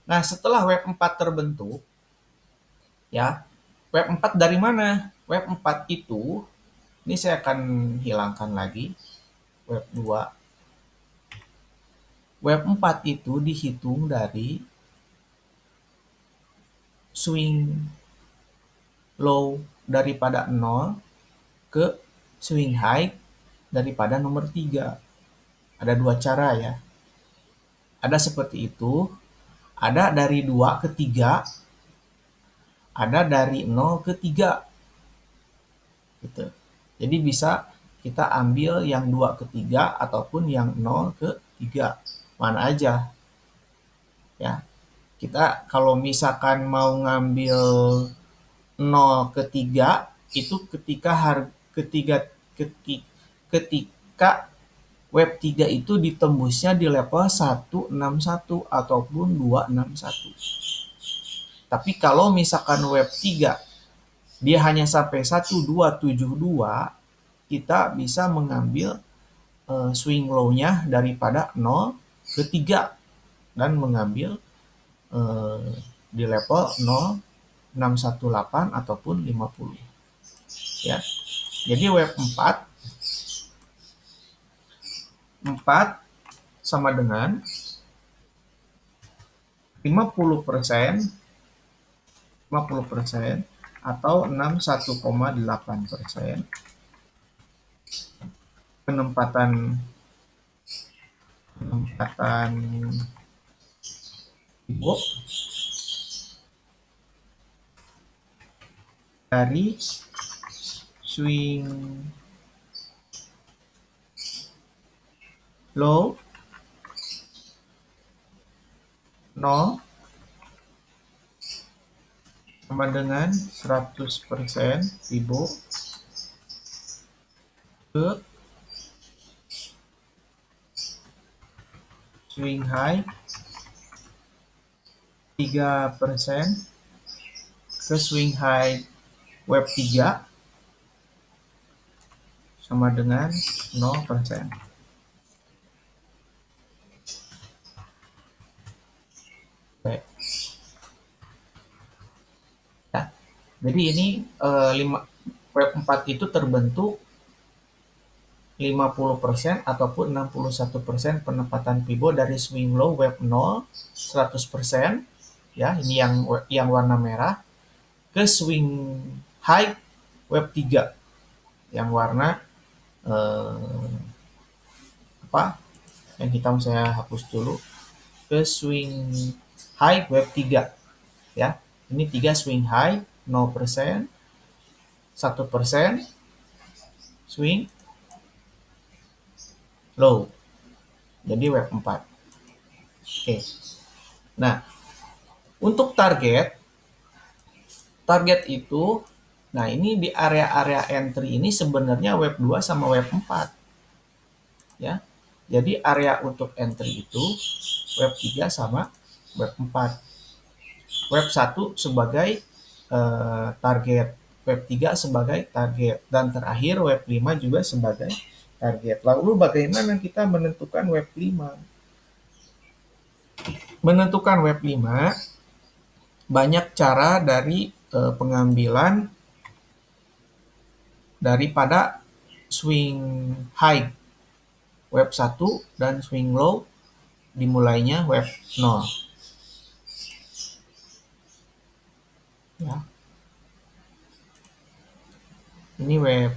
Nah, setelah web 4 terbentuk, ya, web 4 dari mana? Web 4 itu, ini saya akan hilangkan lagi, web 2. Web 4 itu dihitung dari swing low daripada 0 ke swing high daripada nomor 3. Ada dua cara ya. Ada seperti itu, ada dari 2 ke 3, ada dari 0 ke 3. Gitu. Jadi bisa kita ambil yang 2 ke 3 ataupun yang 0 ke 3. Mana aja. Ya. Kita kalau misalkan mau ngambil 0 ke 3 itu ketiga ketika web 3 itu ditembusnya di level 161 ataupun 261. Tapi kalau misalkan web 3 dia hanya sampai 1272, kita bisa mengambil swing low-nya daripada 0 ke 3 dan mengambil di level 0618 ataupun 50. Ya. Jadi web 4 sama dengan 50% atau 61,8% penempatan Ibu dari swing low 0 sama dengan 100% Ibu ke swing high 3% ke swing high web 3 sama dengan 0%. Oke. Ya. Jadi ini web 4 itu terbentuk 50% ataupun 61% penempatan Fibo dari swing low web 0 100%, ya, ini yang warna merah, ke swing high web 3 yang warna yang hitam saya hapus dulu, ke swing high web 3, ya. Ini 3 swing high 0%, 1% swing low. Jadi web 4. Oke. Nah, untuk target itu, nah ini di area-area entry ini sebenarnya web 2 sama web 4. Ya. Jadi area untuk entry itu web 3 sama web 4. Web 1 sebagai target, web 3 sebagai target, dan terakhir web 5 juga sebagai target. Lalu bagaimana kita menentukan web 5? Menentukan web 5 banyak cara dari pengambilan daripada swing high web 1 dan swing low dimulainya web 0. Ya. Ini web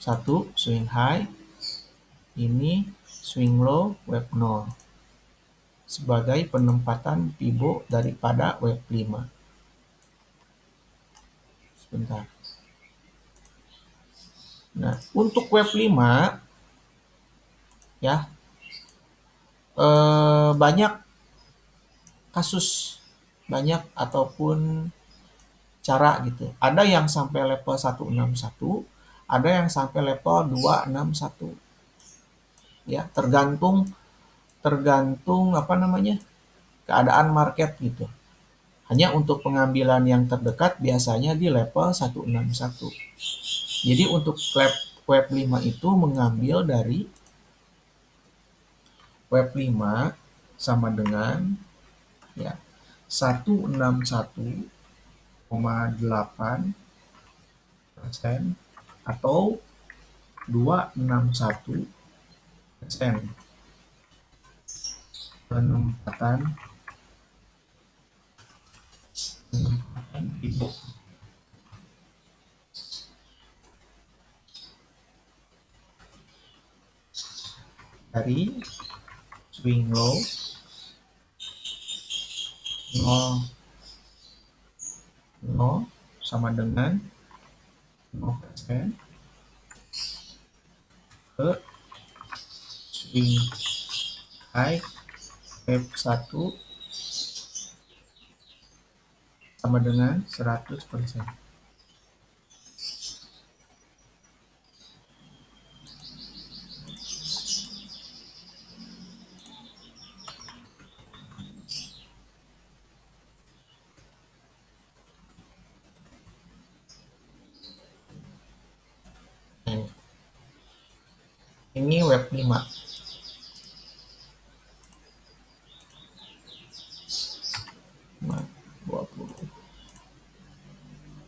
1 swing high, ini swing low web 0 sebagai penempatan Fibo daripada web 5. Sebentar. Nah, untuk web 5 ya banyak kasus, banyak ataupun cara gitu. Ada yang sampai level 161, ada yang sampai level 261. Ya, tergantung apa namanya? Keadaan market gitu. Hanya untuk pengambilan yang terdekat biasanya di level 161. Jadi untuk web 5 itu mengambil dari web 5 sama dengan, ya, 161,8% atau 261% penempatan Ibu dari swing low 0 sama dengan 0% ke swing high wave 1 sama dengan 100%. Ini web 5.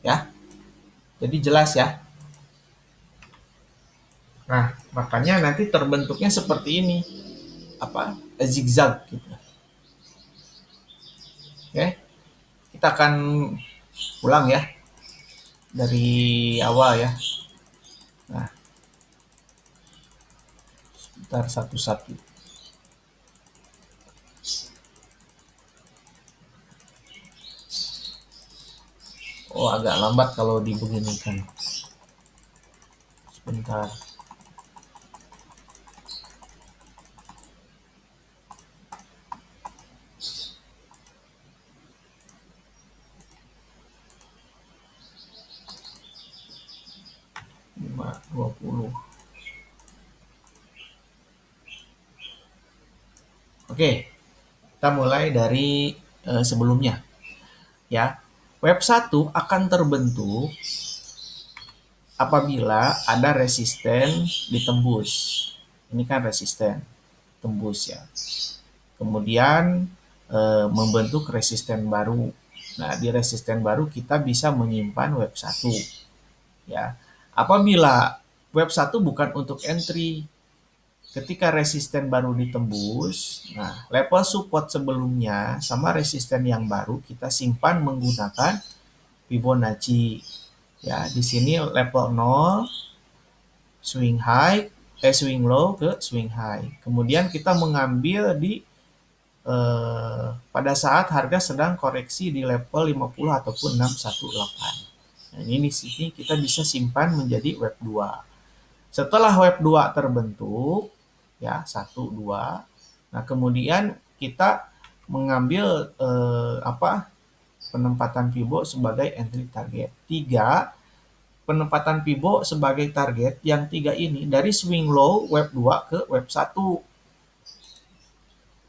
Ya. Jadi jelas ya. Nah, makanya nanti terbentuknya seperti ini. Apa? Zigzag gitu. Oke. Kita akan ulang ya. Dari awal ya. Nah, sebentar satu-satu. Oh, agak lambat kalau dibeginikan. Sebentar. Lima, 20. Oke, kita mulai dari sebelumnya. Ya, web 1 akan terbentuk apabila ada resisten ditembus. Ini kan resisten tembus ya. Kemudian membentuk resisten baru. Nah, di resisten baru kita bisa menyimpan web 1 ya. Apabila web 1 bukan untuk entry, ketika resisten baru ditembus, nah level support sebelumnya sama resisten yang baru kita simpan menggunakan Fibonacci. Ya, di sini level 0 swing high, swing low ke swing high. Kemudian kita mengambil di pada saat harga sedang koreksi di level 50 ataupun 618. Nah, ini di sini kita bisa simpan menjadi web 2. Setelah web 2 terbentuk, ya 1, 2. Nah, kemudian kita mengambil penempatan Fibo sebagai entry target. 3, penempatan Fibo sebagai target yang 3 ini dari swing low web 2 ke web 1.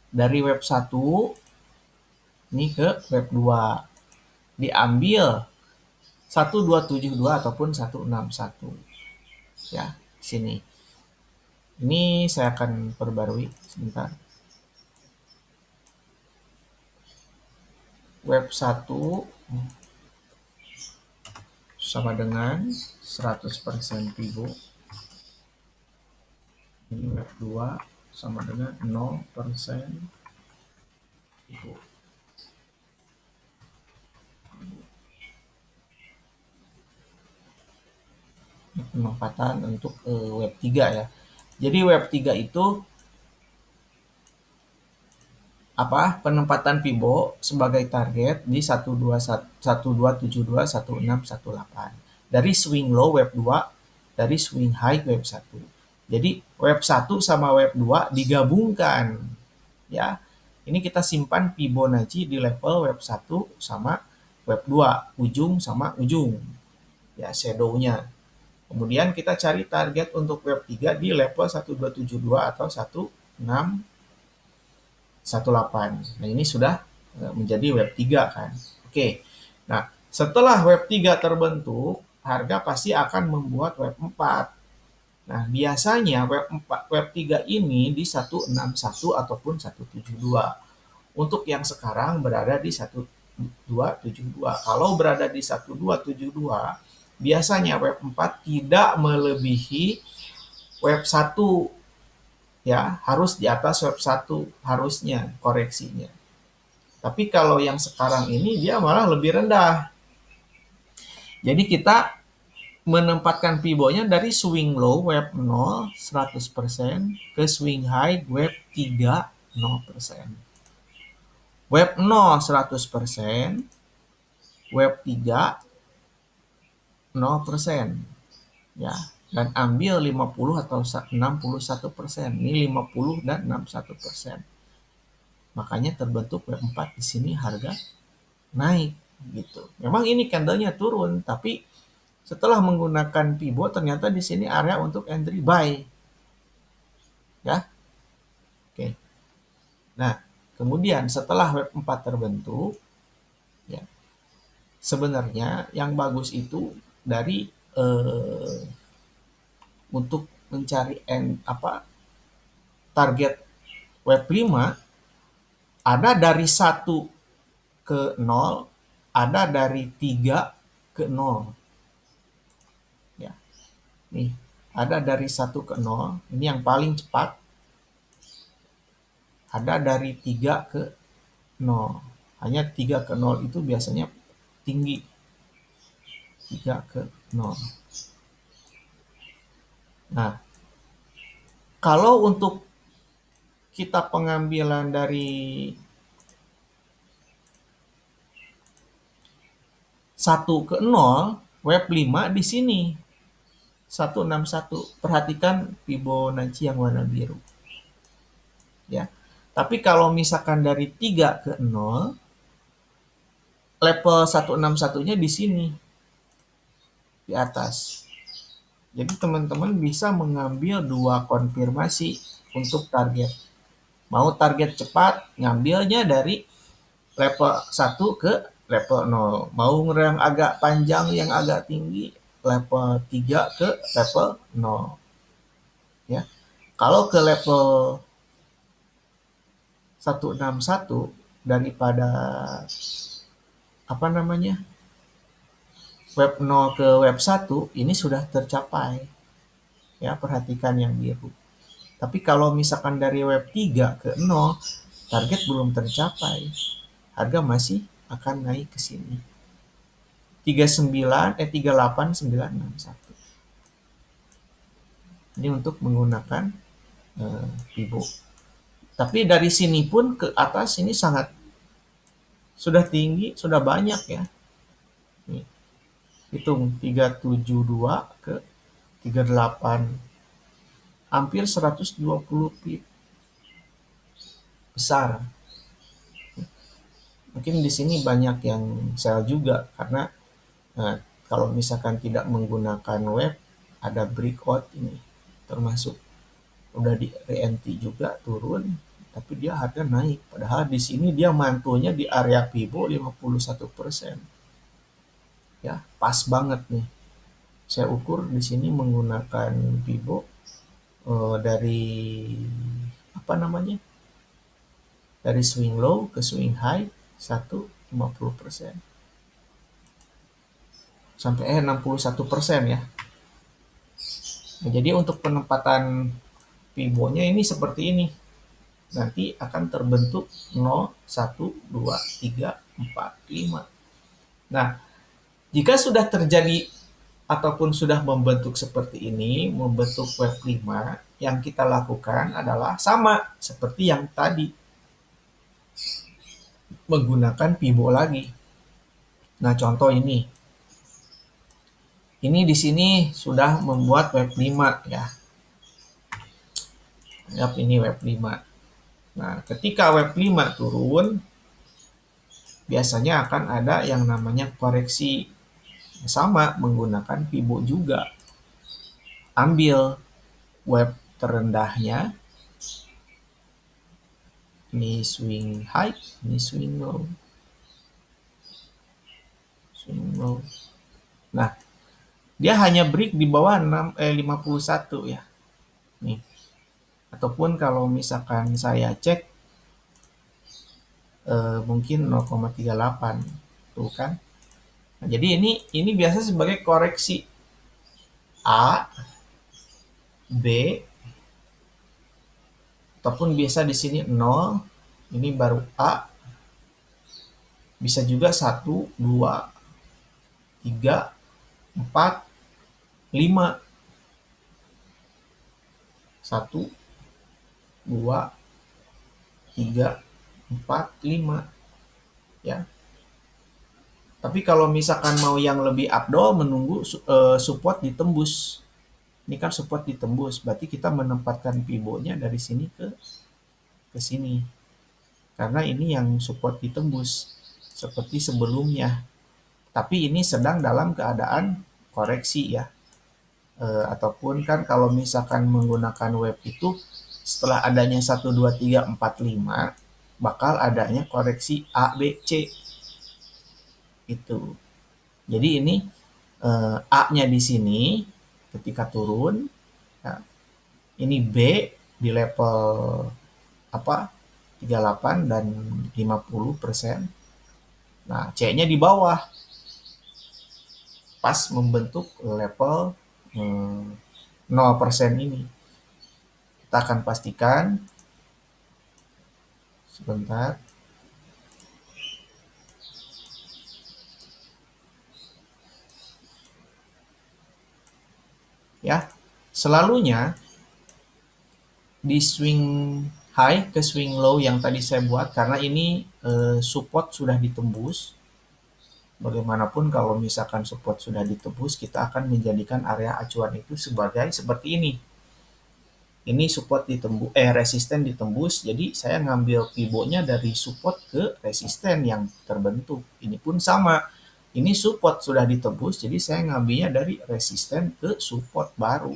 Dari web 1 ini ke web 2. Diambil 1272 ataupun 161. Ya, sini. Ini saya akan perbarui sebentar. Web 1 sama dengan 100% Fibo. Ini web 2 sama dengan 0% Fibo. Penempatan untuk web 3 ya. Jadi web 3 itu penempatan Fibo sebagai target di 12721618 dari swing low web 2, dari swing high web 1. Jadi web 1 sama web 2 digabungkan ya. Ini kita simpan Fibonacci di level web 1 sama web 2, ujung sama ujung. Ya, shadownya. Kemudian kita cari target untuk web 3 di level 1272 atau 1618. Nah, ini sudah menjadi web 3 kan. Oke. Nah, setelah web 3 terbentuk, harga pasti akan membuat web 4. Nah, biasanya web 3 ini di 161 ataupun 172. Untuk yang sekarang berada di 1272. Kalau berada di 1272, biasanya web 4 tidak melebihi web 1 ya, harus di atas web 1 harusnya koreksinya. Tapi kalau yang sekarang ini dia malah lebih rendah. Jadi kita menempatkan pivotnya dari swing low web 0 100% ke swing high web 3 0%. Web 0 100%, web 3 0%. Ya, dan ambil 50 atau 61%. Ini 50 dan 61%. Makanya terbentuk web 4 di sini harga naik gitu. Memang ini candlenya turun, tapi setelah menggunakan pivot ternyata di sini area untuk entry buy. Ya. Oke. Nah, kemudian setelah web 4 terbentuk, ya, sebenarnya yang bagus itu dari untuk mencari target web 5 ada dari 1 ke 0, ada dari 3 ke 0. Ya. Nih, ada dari 1 ke 0, ini yang paling cepat. Ada dari 3 ke 0. Hanya 3 ke 0 itu biasanya tinggi. 3 ke 0. Nah, kalau untuk kita pengambilan dari 1 ke 0, web 5 di sini. 161. Perhatikan Fibonacci yang warna biru. Ya. Tapi kalau misalkan dari 3 ke 0, level 161-nya di sini. Di atas. Jadi teman-teman bisa mengambil 2 konfirmasi untuk target. Mau target cepat, ngambilnya dari level 1 ke level 0. Mau yang agak panjang, yang agak tinggi, level 3 ke level 0. Ya. Kalau ke level 161 daripada web 0 ke web 1 ini sudah tercapai. Ya, perhatikan yang biru. Tapi kalau misalkan dari web 3 ke 0, target belum tercapai. Harga masih akan naik ke sini. 38961. Ini untuk menggunakan Fibo. Tapi dari sini pun ke atas ini sangat sudah tinggi, sudah banyak ya. Nih, hitung 372 ke 38. Hampir 120 pip. Besar. Mungkin di sini banyak yang sell juga karena kalau misalkan tidak menggunakan web ada breakout ini termasuk udah di re-entry juga turun tapi dia harga naik padahal di sini dia mantunya di area Fibo 51%. Ya, pas banget nih. Saya ukur di sini menggunakan Fibo dari dari swing low ke swing high 150%. Sampai 61% ya. Nah, jadi untuk penempatan Fibo-nya ini seperti ini. Nanti akan terbentuk 0, 1, 2, 3, 4, 5. Nah, jika sudah terjadi ataupun sudah membentuk seperti ini, membentuk web 5, yang kita lakukan adalah sama seperti yang tadi. Menggunakan Fibo lagi. Nah, contoh ini. Ini di sini sudah membuat web 5 ya. Anggap ini web 5. Nah, ketika web 5 turun, biasanya akan ada yang namanya koreksi. Sama menggunakan Fibo juga. Ambil web terendahnya. Ini swing high, ini swing low. Swing low. Nah, dia hanya break di bawah 51 ya. Nih. Ataupun kalau misalkan saya cek mungkin 0,38 tuh kan. Nah, jadi ini biasa sebagai koreksi A, B, ataupun biasa di sini 0, ini baru A, bisa juga 1, 2, 3, 4, 5. 1, 2, 3, 4, 5 ya. Tapi kalau misalkan mau yang lebih abdol menunggu support ditembus. Ini kan support ditembus, berarti kita menempatkan pivotnya dari sini ke sini. Karena ini yang support ditembus seperti sebelumnya. Tapi ini sedang dalam keadaan koreksi ya. Ataupun kan kalau misalkan menggunakan web itu setelah adanya 1, 2, 3, 4, 5 bakal adanya koreksi A, B, C itu. Jadi ini A-nya di sini ketika turun, nah, ini B di level apa 38 dan 50%. Nah, C-nya di bawah pas membentuk level 0% ini. Kita akan pastikan sebentar. Ya, selalunya di swing high ke swing low yang tadi saya buat karena ini support sudah ditembus. Bagaimanapun kalau misalkan support sudah ditembus, kita akan menjadikan area acuan itu sebagai seperti ini. Ini support ditembus, resisten ditembus, jadi saya ngambil pivotnya dari support ke resisten yang terbentuk. Ini pun sama. Ini support sudah ditembus, jadi saya ngambilnya dari resisten ke support baru.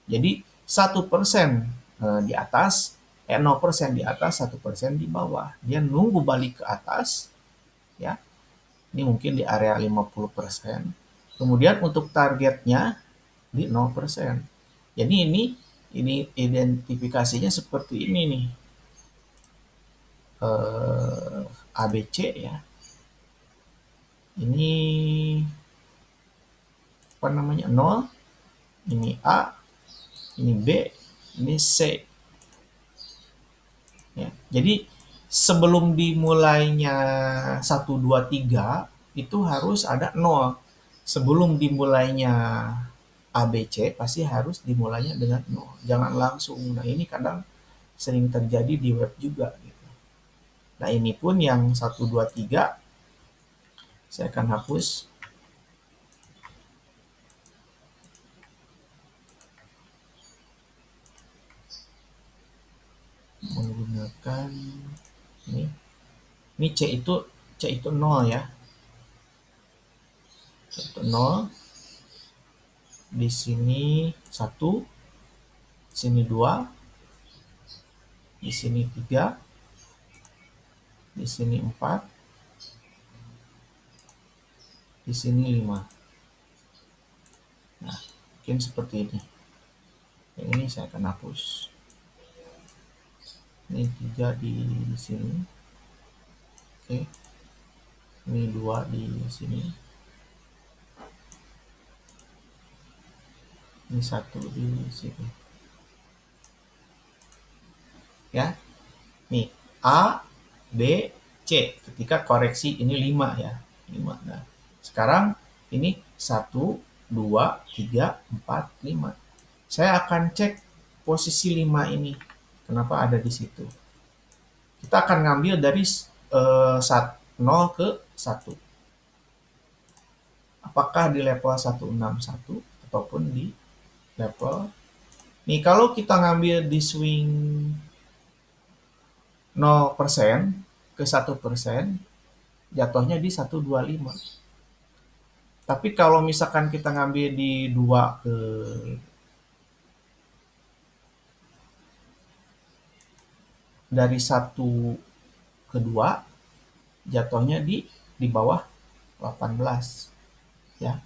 Jadi 1% di atas, 0% di atas, 1% di bawah. Dia nunggu balik ke atas, ya. Ini mungkin di area 50%. Kemudian untuk targetnya di 0%. Jadi ini identifikasinya seperti ini nih. ABC ya. Ini apa namanya? 0, ini A, ini B, ini C. Ya. Jadi sebelum dimulainya 1, 2, 3 itu harus ada 0. Sebelum dimulainya ABC pasti harus dimulainya dengan 0. Jangan langsung. Nah ini kadang sering terjadi di web juga. Gitu. Nah ini pun yang 1, 2, 3 saya akan hapus. Menggunakan ini C itu 0 ya. C itu 0. Di sini 1, sini 2, di sini 3, di sini 4, di sini 5. Nah, mungkin seperti ini. Yang ini saya akan hapus. Ini 3 di sini. Oke. Ini 2 di sini. Ini 1 di sini. Ya. Nih, A, B, C. Ketika koreksi ini 5 ya. 5. Nah, sekarang ini 1, 2, 3, 4, 5. Saya akan cek posisi 5 ini. Kenapa ada di situ? Kita akan ngambil dari 0 ke 1. Apakah di level 161 ataupun di level nih kalau kita ngambil di swing 0% ke 1%, jatuhnya di 125. Tapi kalau misalkan kita ngambil di 2 ke dari 1 ke 2, jatuhnya di bawah 18 ya.